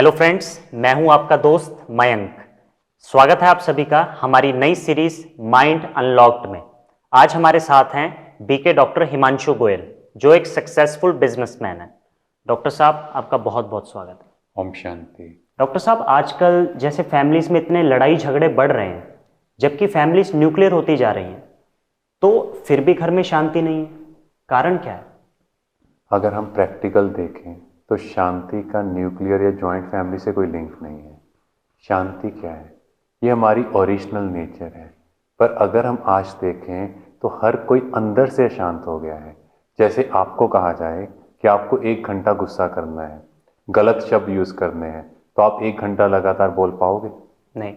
Hello friends, मैं हूं आपका दोस्त मयंक। स्वागत है आप सभी का हमारी नई सीरीज माइंड अनलॉक्ड में। आज हमारे साथ हैं बीके डॉक्टर हिमांशु गोयल, जो एक सक्सेसफुल बिजनेसमैन है। डॉक्टर साहब, आपका बहुत बहुत स्वागत है। ओम शांति। डॉक्टर साहब, आजकल जैसे फैमिलीज में इतने लड़ाई झगड़े बढ़ रहे हैं, जबकि फैमिलीज न्यूक्लियर होती जा रही हैं, तो फिर भी घर में शांति नहीं है। कारण क्या है? अगर हम प्रैक्टिकल देखें तो शांति का न्यूक्लियर या जॉइंट फैमिली से कोई लिंक नहीं है। शांति क्या है? ये हमारी ओरिजिनल नेचर है। पर अगर हम आज देखें तो हर कोई अंदर से शांत हो गया है। जैसे आपको कहा जाए कि आपको 1 घंटा गुस्सा करना है, गलत शब्द यूज़ करने हैं, तो आप 1 घंटा लगातार बोल पाओगे? नहीं।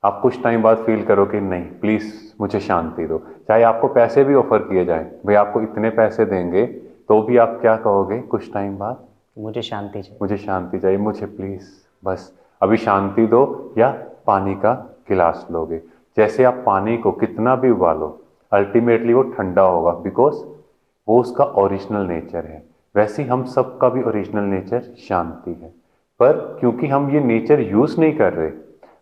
आप कुछ टाइम बाद फील करो कि नहीं, प्लीज़ मुझे शांति दो। चाहे आपको पैसे भी ऑफर किए जाएं, भाई आपको इतने पैसे देंगे, तो भी आप क्या कहोगे कुछ टाइम बाद? मुझे शांति चाहिए। मुझे शांति चाहिए, मुझे प्लीज़ बस अभी शांति दो। या पानी का गिलास लोगे, जैसे आप पानी को कितना भी उबालो, अल्टीमेटली वो ठंडा होगा, बिकॉज वो उसका ओरिजिनल नेचर है। वैसे ही हम सबका भी ओरिजिनल नेचर शांति है। पर क्योंकि हम ये नेचर यूज़ नहीं कर रहे,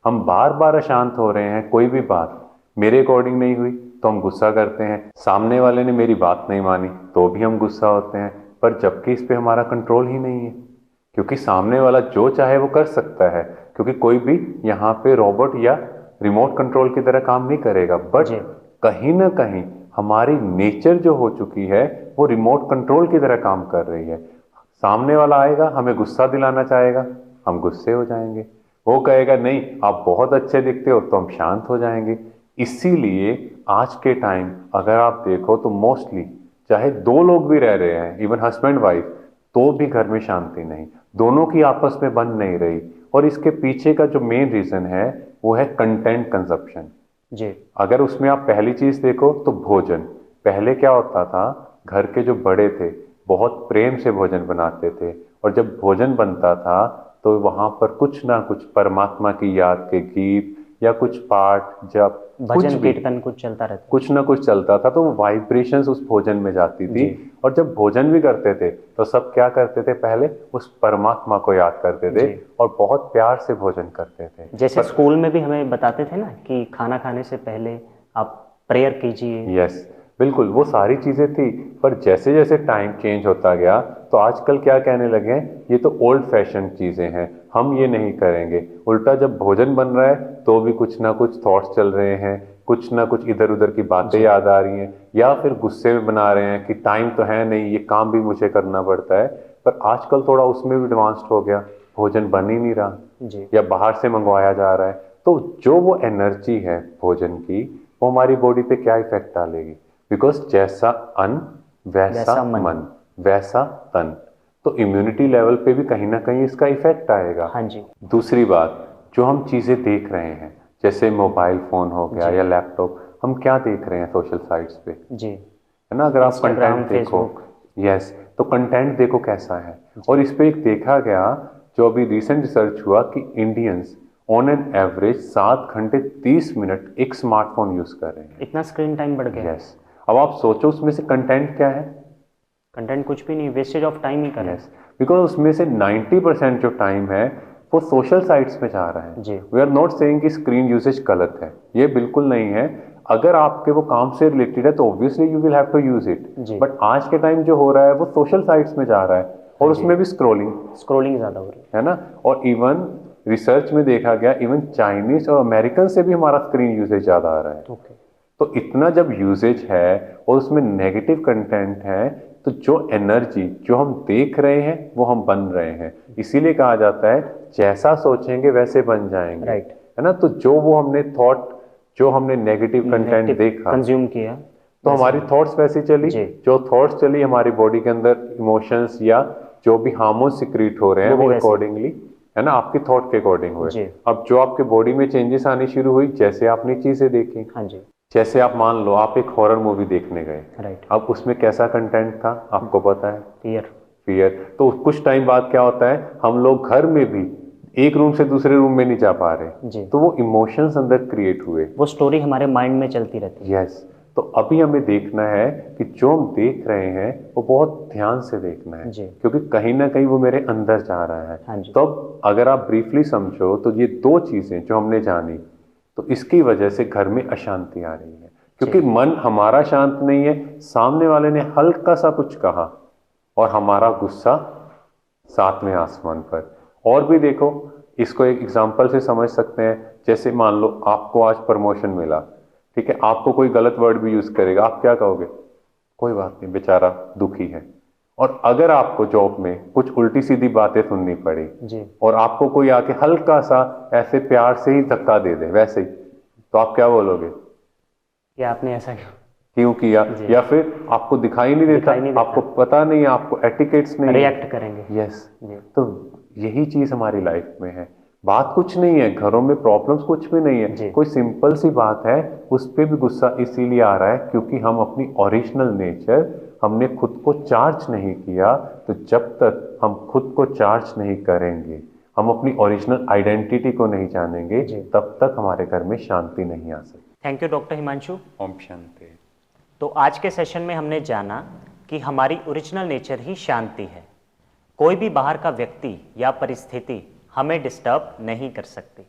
हम बार बार अशांत हो रहे हैं। कोई भी बात मेरे अकॉर्डिंग नहीं हुई तो हम गुस्सा करते हैं, सामने वाले ने मेरी बात नहीं मानी तो भी हम गुस्सा होते हैं। पर जबकि इस पे हमारा कंट्रोल ही नहीं है, क्योंकि सामने वाला जो चाहे वो कर सकता है, क्योंकि कोई भी यहाँ पे रोबोट या रिमोट कंट्रोल की तरह काम नहीं करेगा। बट कहीं ना कहीं हमारी नेचर जो हो चुकी है वो रिमोट कंट्रोल की तरह काम कर रही है। सामने वाला आएगा, हमें गुस्सा दिलाना चाहेगा, हम गुस्से हो जाएंगे। वो कहेगा नहीं आप बहुत अच्छे दिखते हो, तो हम शांत हो जाएंगे। इसीलिए आज के टाइम अगर आप देखो तो मोस्टली चाहे दो लोग भी रह रहे हैं, इवन हस्बैंड वाइफ, तो भी घर में शांति नहीं, दोनों की आपस में बन नहीं रही। और इसके पीछे का जो मेन रीजन है वो है कंटेंट कंजप्शन। जी। अगर उसमें आप पहली चीज देखो तो भोजन। पहले क्या होता था, घर के जो बड़े थे बहुत प्रेम से भोजन बनाते थे, और जब भोजन बनता था तो वहां पर कुछ ना कुछ परमात्मा की याद के गीत या कुछ पाठ जप, भजन कीर्तन कुछ चलता रहता कुछ ना कुछ चलता था, तो वो वाइब्रेशंस उस भोजन में जाती थी। और जब भोजन भी करते थे तो सब क्या करते थे, पहले उस परमात्मा को याद करते थे और बहुत प्यार से भोजन करते थे। जैसे स्कूल में भी हमें बताते थे ना कि खाना खाने से पहले आप प्रेयर कीजिए। यस, बिल्कुल, वो सारी चीजें थी। पर जैसे जैसे टाइम चेंज होता गया तो आजकल क्या कहने लगे हैं, ये तो ओल्ड फैशन चीजें हैं, हम ये नहीं करेंगे। उल्टा जब भोजन बन रहा है तो भी कुछ ना कुछ थॉट्स चल रहे हैं, कुछ ना कुछ इधर उधर की बातें याद आ रही हैं, या फिर गुस्से में बना रहे हैं कि टाइम तो है नहीं, ये काम भी मुझे करना पड़ता है। पर आजकल थोड़ा उसमें भी एडवांस्ड हो गया, भोजन बन ही नहीं रहा या बाहर से मंगवाया जा रहा है। तो जो वो एनर्जी है भोजन की, वो हमारी बॉडी पे क्या इफेक्ट डालेगी? बिकॉज जैसा अन्न वैसा मन वैसा तन, तो इम्यूनिटी लेवल पे भी कहीं ना कहीं इसका इफेक्ट आएगा। हाँ जी। दूसरी बात, जो हम चीजें देख रहे हैं, जैसे मोबाइल फोन हो गया या लैपटॉप, हम क्या देख रहे हैं सोशल साइट्स पे, जी, है ना? अगर आप कंटेंट देखो, यस, तो कंटेंट देखो कैसा है। और इस पे एक देखा गया, जो अभी रिसेंट रिसर्च हुआ, कि इंडियंस ऑन एन एवरेज 7 घंटे 30 मिनट एक स्मार्टफोन यूज कर रहे हैं। इतना स्क्रीन टाइम बढ़ गया। यस, अब आप सोचो उसमें से कंटेंट क्या है? कंटेंट कुछ भी नहीं, वेस्टेज ऑफ टाइम ही कर रहे हैं। यस, बिकॉज उसमें से 90% जो टाइम है वो सोशल साइट्स में जा रहा है। वी आर नॉट सेइंग कि स्क्रीन यूसेज गलत है, ये बिल्कुल नहीं है। अगर आपके वो काम से रिलेटेड है तो obviously you will have to use it. But आज के टाइम जो हो रहा है वो सोशल साइट्स में जा रहा है, और उसमें भी स्क्रोलिंग ज्यादा हो रही है ना। और इवन रिसर्च में देखा गया, इवन चाइनीज और अमेरिकन से भी हमारा स्क्रीन यूसेज ज्यादा आ रहा है। तो इतना जब यूसेज है और उसमें नेगेटिव कंटेंट है, तो जो एनर्जी जो हम देख रहे हैं वो हम बन रहे हैं। इसीलिए कहा जाता है जैसा सोचेंगे वैसे बन जाएंगे, है ना। तो जो वो हमने थॉट, जो हमने नेगेटिव कंटेंट देखा, कंज्यूम किया, तो हमारी थॉट्स वैसी चली। जो थॉट्स चली हमारी बॉडी के अंदर, इमोशंस या जो भी हार्मोन सिक्रीट हो रहे हैं वो अकॉर्डिंगली, है ना, आपकी थॉट के अकॉर्डिंग हुए। अब जो आपके बॉडी में चेंजेस आनी शुरू हुई, जैसे आपने चीजें देखी। हाँ जी। जैसे आप मान लो आप एक हॉरर मूवी देखने गए, अब उसमें कैसा कंटेंट था आपको पता है? फियर। तो कुछ टाइम बाद क्या होता है, हम लोग घर में भी एक रूम से दूसरे रूम में नहीं जा पा रहे, तो वो इमोशंस अंदर क्रिएट हुए, वो स्टोरी हमारे माइंड में चलती रहती है। यस। तो अभी हमें देखना है कि जो हम देख रहे हैं वो बहुत ध्यान से देखना है, जी। क्योंकि कहीं ना कहीं वो मेरे अंदर जा रहा है। हाँ जी। तो अब अगर आप ब्रीफली समझो तो ये दो चीजें जो हमने जानी, तो इसकी वजह से घर में अशांति आ रही है, क्योंकि जी। मन हमारा शांत नहीं है, सामने वाले ने हल्का सा कुछ कहा और हमारा गुस्सा सातवें आसमान पर। और भी देखो, इसको एक एग्जांपल से समझ सकते हैं। जैसे मान लो आपको आज प्रमोशन मिला, ठीक है, आपको कोई गलत वर्ड भी यूज करेगा, आप क्या कहोगे? कोई बात नहीं, बेचारा दुखी है। और अगर आपको जॉब में कुछ उल्टी सीधी बातें सुननी पड़ी जी। और आपको कोई आके हल्का सा ऐसे प्यार से ही धक्का दे दे वैसे ही, तो आप क्या बोलोगे? कि आपने ऐसा क्यों? क्यों किया? जी। या फिर आपको दिखाई नहीं दिखाई नहीं देता, देता। आपको पता नहीं है, आपको एटिकेट्स नहीं है। रिएक्ट करेंगे। यस। जी। तो यही चीज हमारी लाइफ में है। बात कुछ नहीं है, घरों में प्रॉब्लम्स कुछ भी नहीं जी। है, कोई सिंपल सी बात है, उस पे भी गुस्सा इसीलिए आ रहा है क्योंकि हम अपनी ओरिजिनल नेचर, हमने खुद को चार्ज नहीं किया। तो जब तक हम खुद को चार्ज नहीं करेंगे, हम अपनी ओरिजिनल आइडेंटिटी को नहीं जानेंगे, जी। तब तक हमारे घर में शांति नहीं आ सकती। Thank you doctor Himanshu. ओम शांति। तो आज के सेशन में हमने जाना कि हमारी ओरिजिनल नेचर ही शांति है। कोई भी बाहर का व्यक्ति या परिस्थिति हमें डिस्टर्ब नहीं कर सकती।